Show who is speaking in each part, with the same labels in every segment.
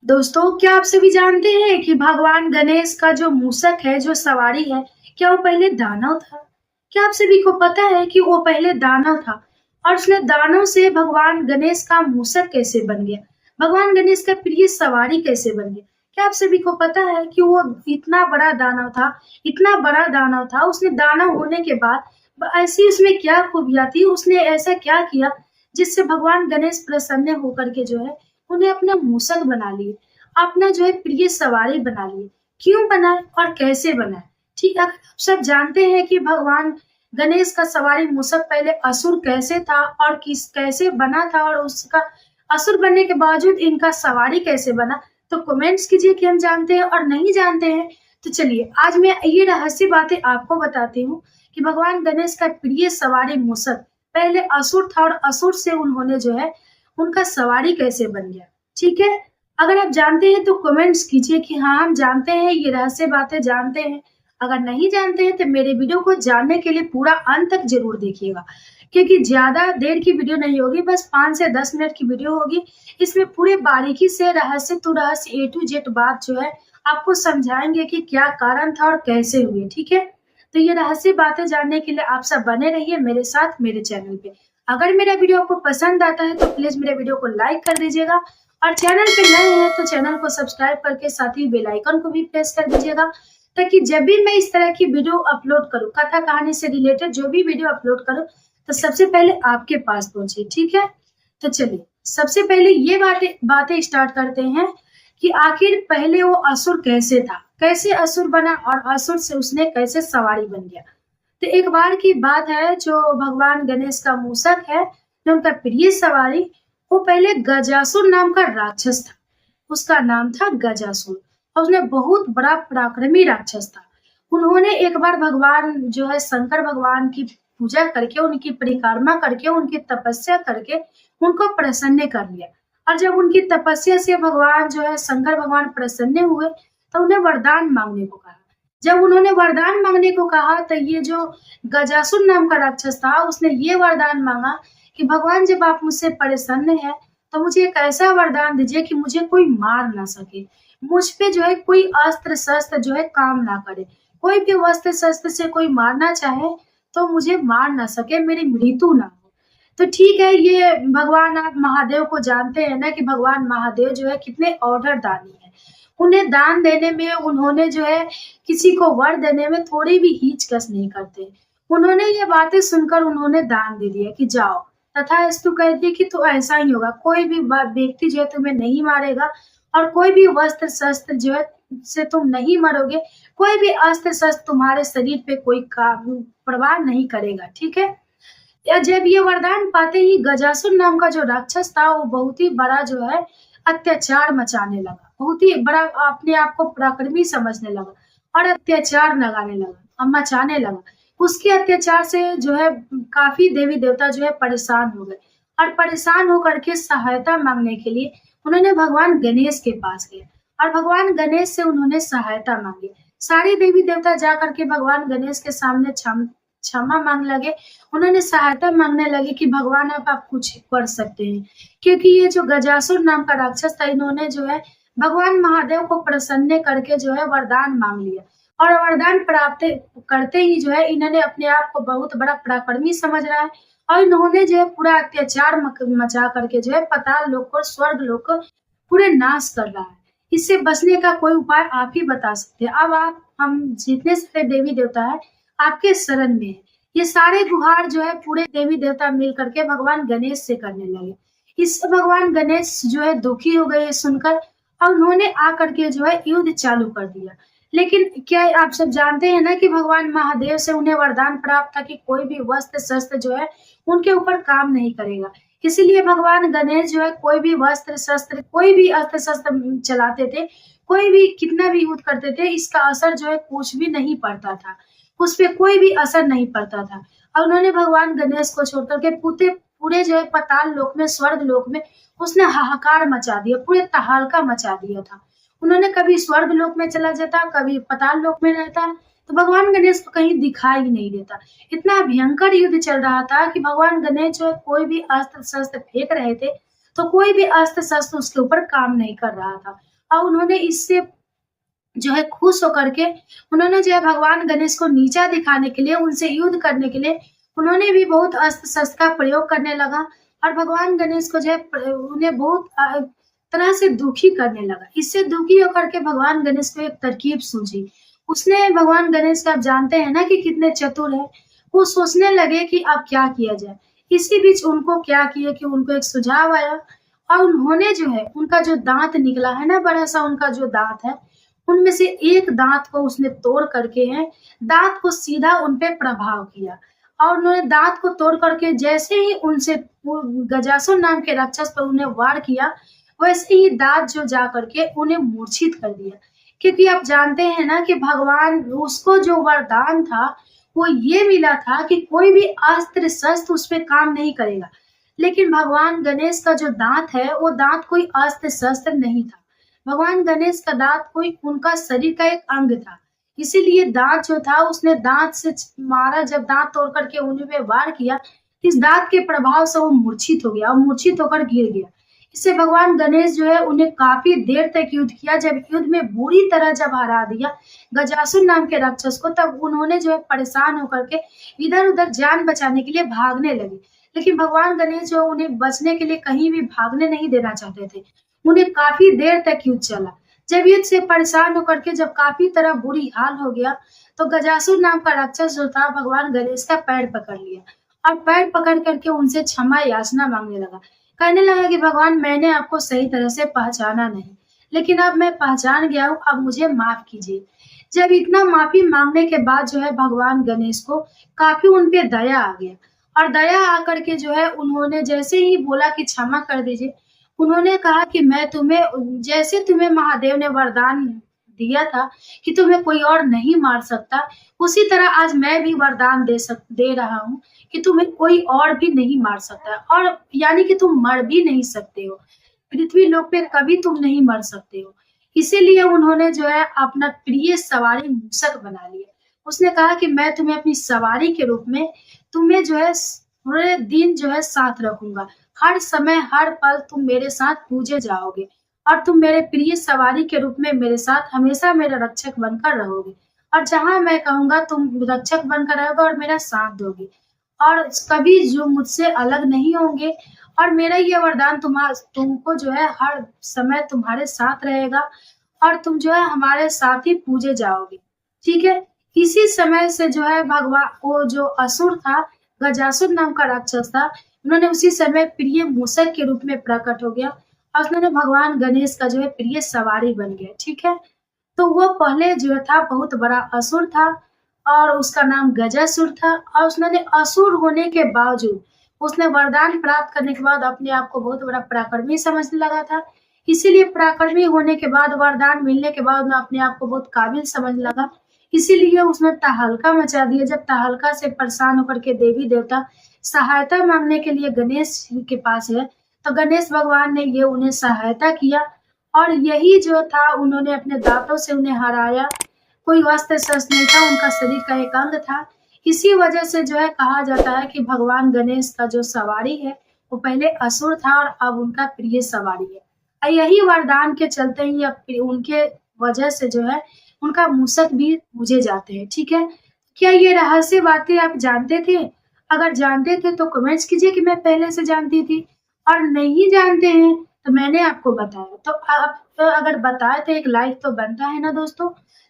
Speaker 1: दोस्तों, क्या आप सभी जानते हैं कि भगवान गणेश का जो मूषक है, जो सवारी है, क्या वो पहले दानव था? क्या आप सभी को पता है कि वो पहले दानव था और उसने दानव से भगवान गणेश का मूषक कैसे बन गया? भगवान गणेश का प्रिय सवारी कैसे बन गया? क्या आप सभी को पता है कि वो इतना बड़ा दानव था, इतना बड़ा दानव था, उसने दानव होने के बाद ऐसी उसमें क्या खूबियाँ थी, उसने ऐसा क्या किया जिससे भगवान गणेश प्रसन्न होकर के जो है उन्हें अपना मूषक बना लिए, अपना जो है प्रिय सवारी बना लिए। क्यों बनाए और कैसे बनाए? ठीक है, अगर आप सब जानते हैं कि भगवान गणेश का सवारी मूषक पहले असुर कैसे था और किस कैसे बना था और उसका असुर बनने के बावजूद इनका सवारी कैसे बना, तो कमेंट्स कीजिए कि हम जानते हैं और नहीं जानते हैं। तो चलिए आज मैं ये रहस्य बातें आपको बताती हूँ कि भगवान गणेश का प्रिय सवारी मूषक पहले असुर था और असुर से उन्होंने जो है उनका सवारी कैसे बन गया। ठीक है, अगर आप जानते हैं तो कमेंट्स कीजिए कि हाँ हम जानते हैं, ये रहस्य बातें जानते हैं। अगर नहीं जानते हैं तो मेरे वीडियो को जानने के लिए पूरा अंत तक जरूर देखिएगा, क्योंकि ज्यादा देर की वीडियो नहीं होगी, बस 5 से 10 मिनट की वीडियो होगी। इसमें पूरे बारीकी से रहस्य टू रहस्य ए टू जेड बात जो है आपको समझाएंगे कि क्या कारण था और कैसे हुए। ठीक है, तो ये रहस्य बातें जानने के लिए आप सब बने रहिए मेरे साथ मेरे चैनल पे। अगर मेरा वीडियो आपको पसंद आता है तो प्लीज मेरे वीडियो को लाइक कर दीजिएगा और चैनल पे नए हैं तो चैनल को सब्सक्राइब करके साथ ही बेल आइकन को भी प्रेस कर दीजिएगा, ताकि जब भी मैं इस तरह की वीडियो अपलोड करूं, कथा कहानी से रिलेटेड जो भी वीडियो अपलोड करूं, तो सबसे पहले आपके पास पहुंचे। ठीक है, तो चलिए सबसे पहले ये बातें बातें स्टार्ट करते हैं कि आखिर पहले वो असुर कैसे था, कैसे असुर बना और असुर से उसने कैसे सवारी बन गया। तो एक बार की बात है, जो भगवान गणेश का मूषक है, जो उनका प्रिय सवारी, वो पहले गजासुर नाम का राक्षस था। उसका नाम था गजासुर और उसने बहुत बड़ा पराक्रमी राक्षस था। उन्होंने एक बार भगवान जो है शंकर भगवान की पूजा करके, उनकी परिक्रमा करके, उनकी तपस्या करके उनको प्रसन्न कर लिया। और जब उनकी तपस्या से भगवान जो है शंकर भगवान प्रसन्न हुए तो उन्हें वरदान मांगने को कहा। जब उन्होंने वरदान मांगने को कहा तो ये जो गजासुर नाम का राक्षस था, उसने ये वरदान मांगा कि भगवान जब आप मुझसे प्रसन्न हैं तो मुझे एक ऐसा वरदान दीजिए कि मुझे कोई मार ना सके, मुझ पे जो है कोई अस्त्र शस्त्र जो है काम ना करे, कोई भी अस्त्र शस्त्र से कोई मारना चाहे तो मुझे मार ना सके, मेरी मृत्यु ना हो। तो ठीक है, ये भगवान आप महादेव को जानते हैं ना कि भगवान महादेव जो है कितने ऑर्डर दानी है। उन्हें दान देने में, उन्होंने जो है किसी को वर देने में थोड़ी भी हिचकच नहीं करते। उन्होंने ये बातें सुनकर उन्होंने दान दे दिया कि जाओ, तथास्तु कह दिया कि तो ऐसा ही होगा, कोई भी व्यक्ति जो है तुम्हें नहीं मारेगा और कोई भी वस्त्र शस्त्र जो है से तुम नहीं मरोगे, कोई भी अस्त्र शस्त्र तुम्हारे शरीर पे कोई प्रभाव नहीं करेगा। ठीक है, या जब ये वरदान पाते ही गजासुर नाम का जो राक्षस था वो बहुत ही बड़ा जो है अत्याचार मचाने लगा, बहुत ही बड़ा अपने आप को पराक्रमी समझने लगा और अत्याचार लगाने लगा और मचाने लगा। उसके अत्याचार से जो है काफी देवी देवता जो है परेशान हो गए और परेशान होकर के सहायता मांगने के लिए उन्होंने भगवान गणेश के पास गए और भगवान गणेश से उन्होंने सहायता मांगी। सारे देवी देवता जा करके भगवान गणेश के सामने क्षमा मांग लगे। उन्होंने सहायता मांगने लगे कि भगवान आप कुछ कर सकते हैं, क्योंकि ये जो गजासुर नाम का राक्षस था, इन्होंने जो है भगवान महादेव को प्रसन्न करके जो है वरदान मांग लिया और वरदान प्राप्त करते ही जो है इन्होंने अपने आप को बहुत बड़ा पराक्रमी समझ रहा है और इन्होंने जो है पूरा अत्याचार मचा करके जो है पाताल लोक को, स्वर्ग लोक को पूरे नाश कर रहा है। इससे बचने का कोई उपाय आप ही बता सकते हैं। अब आप, हम जितने सारे देवी देवता है आपके शरण में है। ये सारे गुहार जो है पूरे देवी देवता मिल करके भगवान गणेश से करने लगे। इससे भगवान गणेश जो है दुखी हो गए सुनकर और उन्होंने आकर के जो है युद्ध चालू कर दिया। लेकिन क्या आप सब जानते हैं ना कि भगवान महादेव से उन्हें वरदान प्राप्त था कि कोई भी वस्त्र शस्त्र जो है उनके ऊपर काम नहीं करेगा। इसीलिए भगवान गणेश जो है कोई भी वस्त्र शस्त्र, कोई भी अस्त्र शस्त्र चलाते थे, कोई भी कितना भी युद्ध करते थे, इसका असर जो है कुछ भी नहीं पड़ता था, उस पे कोई भी असर नहीं पड़ता था। और उन्होंने भगवान गणेश को छोड़कर के पूरे पूरे जो है पाताल लोक में, स्वर्ग लोक में उसने हाहाकार मचा दिया, पूरे तहलका मचा दिया था। उन्होंने कभी स्वर्ग लोक में चला जाता, कभी पाताल लोक में रहता, तो भगवान गणेश को कहीं दिखाई ही नहीं देता। इतना भयंकर युद्ध चल रहा था कि भगवान गणेश जो है कोई भी अस्त्र शस्त्र फेंक रहे थे तो कोई भी अस्त्र शस्त्र उसके ऊपर काम नहीं कर रहा था। और उन्होंने इससे जो है खुश होकर के उन्होंने जो है भगवान गणेश को नीचा दिखाने के लिए, उनसे युद्ध करने के लिए उन्होंने भी बहुत अस्त्र शस्त्र का प्रयोग करने लगा। और भगवान गणेश को जो है उन्हें बहुत तरह से दुखी करने लगा। इससे दुखी होकर के भगवान गणेश को एक तरकीब सूझी। उसने भगवान गणेश का, आप जानते हैं ना कि कितने चतुर है, वो सोचने लगे कि अब क्या किया जाए। इसी बीच उनको क्या किया कि उनको एक सुझाव आया और उन्होंने जो है उनका जो दांत निकला है ना, बड़ा सा उनका जो दांत है, उनमें से एक दांत को उसने तोड़ करके है, दांत को सीधा उन पे प्रभाव किया। और उन्होंने दांत को तोड़ करके जैसे ही उनसे वो गजासुर नाम के राक्षस पर उन्हें वार किया, वैसे ही दांत जो जा करके उन्हें मूर्छित कर दिया। क्योंकि आप जानते हैं ना कि भगवान, उसको जो वरदान था वो ये मिला था कि कोई भी अस्त्र शस्त्र उस पे काम नहीं करेगा। लेकिन भगवान गणेश का जो दांत है, वो दांत कोई अस्त्र शस्त्र नहीं था। भगवान गणेश का दांत कोई उनका शरीर का एक अंग था। इसीलिए दांत जो था, उसने दांत से मारा, जब दांत तोड़ करके उन्हीं पे वार किया, इस दांत के प्रभाव से वो मूर्छित हो गया और मूर्छित होकर गिर गया। इससे भगवान गणेश जो है उन्हें काफी देर तक युद्ध किया। जब युद्ध में बुरी तरह जब हरा दिया गजासुर नाम के राक्षस को, तब उन्होंने जो है परेशान होकर के इधर उधर जान बचाने के लिए भागने लगे। लेकिन भगवान गणेश जो उन्हें बचने के लिए कहीं भी भागने नहीं देना चाहते थे। उन्हें काफी देर तक युद्ध चला। जब युद्ध से परेशान होकर के जब काफी तरह बुरी हाल हो गया, तो गजासुर नाम का राक्षस जो था भगवान गणेश का पैर पकड़ लिया और पैर पकड़ करके उनसे क्षमा याचना मांगने लगा। कहने लगा कि भगवान, मैंने आपको सही तरह से पहचाना नहीं, लेकिन अब मैं पहचान गया हूँ, अब मुझे माफ कीजिए। जब इतना माफी मांगने के बाद जो है भगवान गणेश को काफी उन पे दया आ गया। और दया आकर के जो है उन्होंने जैसे ही बोला कि क्षमा कर दीजिए, उन्होंने कहा कि मैं तुम्हें, जैसे तुम्हें महादेव ने वरदान दिया था कि तुम्हें कोई और नहीं मार सकता, उसी तरह आज मैं भी वरदान दे रहा हूँ कि तुम्हें कोई और भी नहीं मार सकता। और यानी कि तुम मर भी नहीं सकते हो, पृथ्वी लोक पे कभी तुम नहीं मर सकते हो। इसीलिए उन्होंने जो है अपना प्रिय सवारी मूषक बना लिया। उसने कहा कि मैं तुम्हें अपनी सवारी के रूप में, तुम्हें जो है पूरे दिन जो है साथ रखूंगा। हर समय हर पल तुम मेरे साथ पूजे जाओगे और तुम मेरे प्रिय सवारी के रूप में मेरे साथ हमेशा मेरा रक्षक बनकर रहोगे। और जहाँ मैं कहूँगा तुम रक्षक बनकर रहोगे और मेरा साथ दोगे और कभी जो मुझसे अलग नहीं होंगे। और मेरा ये वरदान तुमको जो है हर समय तुम्हारे साथ रहेगा और तुम जो है हमारे साथ ही पूजे जाओगे। ठीक है? इसी समय से जो है भगवान, वो जो असुर था, गजासुर नाम का राक्षस था, उन्होंने उसी समय प्रिय मूषक के रूप में प्रकट हो गया और उन्होंने भगवान गणेश का जो है प्रिय सवारी बन गया। ठीक है? तो वो पहले जो था बहुत बड़ा असुर था और उसका नाम गजासुर था। और उसने असुर होने के बावजूद, उसने वरदान प्राप्त करने के बाद अपने आप को बहुत बड़ा पराक्रमी समझने लगा था। इसीलिए पराक्रमी होने के बाद, वरदान मिलने के बाद, उसने अपने आप को बहुत काबिल समझने लगा। इसीलिए उसने तहलका मचा दिया। जब तहलका से परेशान होकर के देवी देवता सहायता मांगने के लिए गणेश के पास है, तो गणेश भगवान ने ये उन्हें सहायता किया और यही जो था, उन्होंने अपने दांतों से उन्हें हराया। कोई अस्त्र शस्त्र नहीं था, उनका शरीर का एक अंग था। इसी वजह से जो है कहा जाता है कि भगवान गणेश का जो सवारी है वो पहले असुर था और अब उनका प्रिय सवारी है। और यही वरदान के चलते ही अब उनके वजह से जो है उनका मूषक भी पूजे जाते हैं। ठीक है? क्या ये रहस्य बातें आप जानते थे? अगर जानते थे तो कमेंट्स कीजिए कि मैं पहले से जानती थी, और नहीं जानते हैं तो मैंने आपको बताया। तो आप अगर बताए तो एक लाइक तो बनता है ना दोस्तों।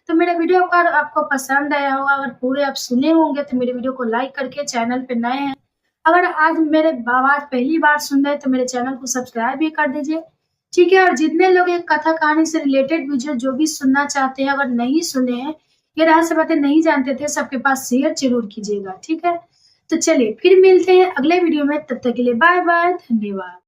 Speaker 1: तो मेरा वीडियो अगर आपको पसंद आया होगा, अगर पूरे आप सुने होंगे, तो मेरे वीडियो को लाइक करके, चैनल पे नए हैं, अगर आज मेरे आवाज पहली बार सुन रहे हैं तो मेरे चैनल को सब्सक्राइब भी कर दीजिए। ठीक है? और जितने लोग एक कथा कहानी से रिलेटेड वीडियो जो भी सुनना चाहते हैं, अगर नहीं सुने हैं, ये रहस्य बातें नहीं जानते थे, सबके पास शेयर जरूर कीजिएगा। ठीक है? तो चलिए फिर मिलते हैं अगले वीडियो में, तब तक के लिए बाय बाय, धन्यवाद।